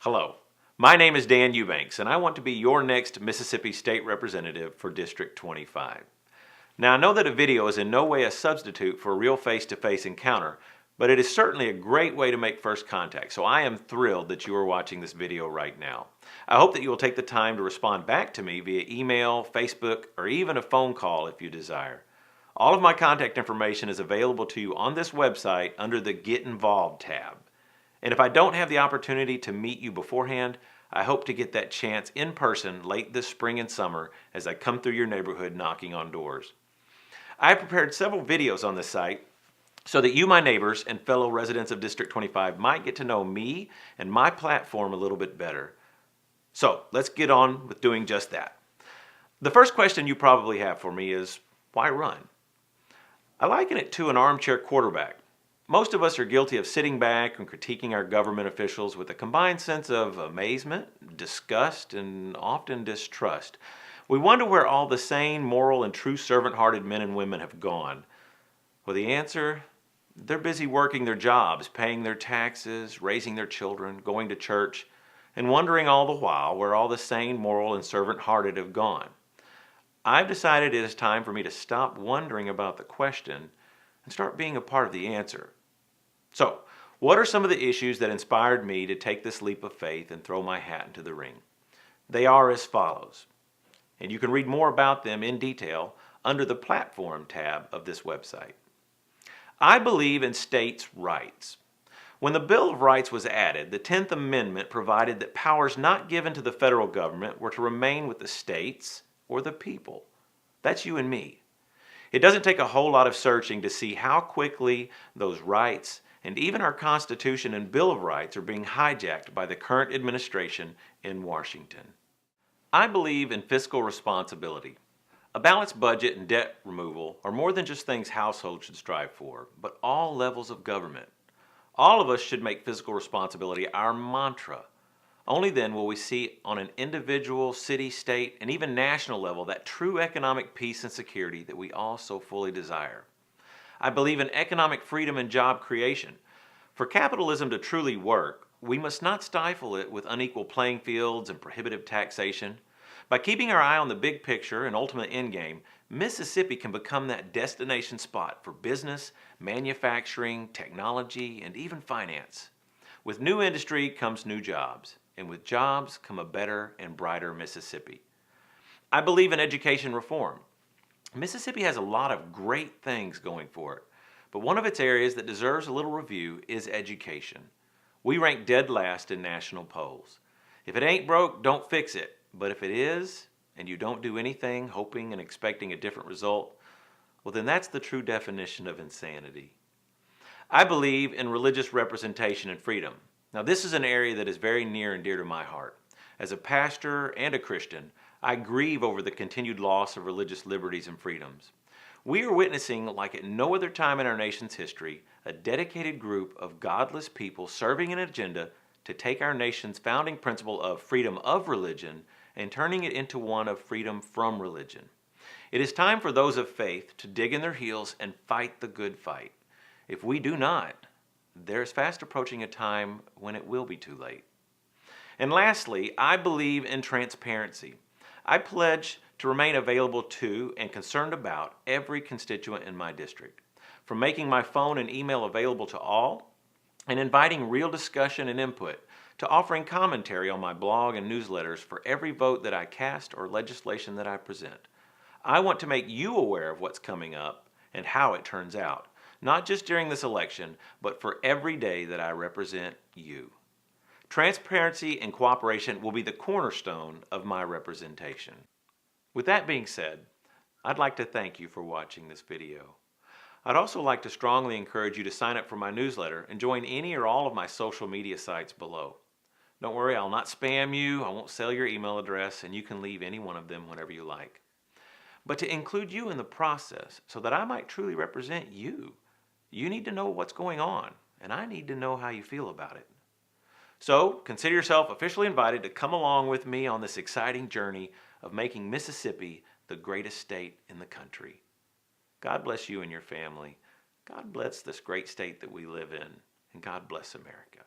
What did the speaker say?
Hello, my name is Dan Eubanks and I want to be your next Mississippi State Representative for District 25. Now I know that a video is in no way a substitute for a real face-to-face encounter, but it is certainly a great way to make first contact, so I am thrilled that you are watching this video right now. I hope that you will take the time to respond back to me via email, Facebook, or even a phone call if you desire. All of my contact information is available to you on this website under the Get Involved tab. And if I don't have the opportunity to meet you beforehand, I hope to get that chance in person late this spring and summer as I come through your neighborhood knocking on doors. I have prepared several videos on this site so that you, my neighbors, and fellow residents of District 25 might get to know me and my platform a little bit better. So let's get on with doing just that. The first question you probably have for me is, why run? I liken it to an armchair quarterback. Most of us are guilty of sitting back and critiquing our government officials with a combined sense of amazement, disgust, and often distrust. We wonder where all the sane, moral, and true servant-hearted men and women have gone. Well, the answer, they're busy working their jobs, paying their taxes, raising their children, going to church, and wondering all the while where all the sane, moral, and servant-hearted have gone. I've decided it is time for me to stop wondering about the question and start being a part of the answer. So, what are some of the issues that inspired me to take this leap of faith and throw my hat into the ring? They are as follows, and you can read more about them in detail under the Platform tab of this website. I believe in states' rights. When the Bill of Rights was added, the 10th Amendment provided that powers not given to the federal government were to remain with the states or the people. That's you and me. It doesn't take a whole lot of searching to see how quickly those rights and even our Constitution and Bill of Rights are being hijacked by the current administration in Washington. I believe in fiscal responsibility. A balanced budget and debt removal are more than just things households should strive for, but all levels of government. All of us should make fiscal responsibility our mantra. Only then will we see on an individual, city, state, and even national level that true economic peace and security that we all so fully desire. I believe in economic freedom and job creation. For capitalism to truly work, we must not stifle it with unequal playing fields and prohibitive taxation. By keeping our eye on the big picture and ultimate end game, Mississippi can become that destination spot for business, manufacturing, technology, and even finance. With new industry comes new jobs, and with jobs come a better and brighter Mississippi. I believe in education reform. Mississippi has a lot of great things going for it, but one of its areas that deserves a little review is education. We rank dead last in national polls. If it ain't broke, don't fix it. But if it is, and you don't do anything hoping and expecting a different result, well then that's the true definition of insanity. I believe in religious representation and freedom. Now this is an area that is very near and dear to my heart. As a pastor and a Christian, I grieve over the continued loss of religious liberties and freedoms. We are witnessing, like at no other time in our nation's history, a dedicated group of godless people serving an agenda to take our nation's founding principle of freedom of religion and turning it into one of freedom from religion. It is time for those of faith to dig in their heels and fight the good fight. If we do not, there is fast approaching a time when it will be too late. And lastly, I believe in transparency. I pledge to remain available to and concerned about every constituent in my district. From making my phone and email available to all, and inviting real discussion and input, to offering commentary on my blog and newsletters for every vote that I cast or legislation that I present. I want to make you aware of what's coming up and how it turns out, not just during this election, but for every day that I represent you. Transparency and cooperation will be the cornerstone of my representation. With that being said, I'd like to thank you for watching this video. I'd also like to strongly encourage you to sign up for my newsletter and join any or all of my social media sites below. Don't worry, I'll not spam you, I won't sell your email address, and you can leave any one of them whenever you like. But to include you in the process so that I might truly represent you, you need to know what's going on, and I need to know how you feel about it. So consider yourself officially invited to come along with me on this exciting journey of making Mississippi the greatest state in the country. God bless you and your family. God bless this great state that we live in, and God bless America.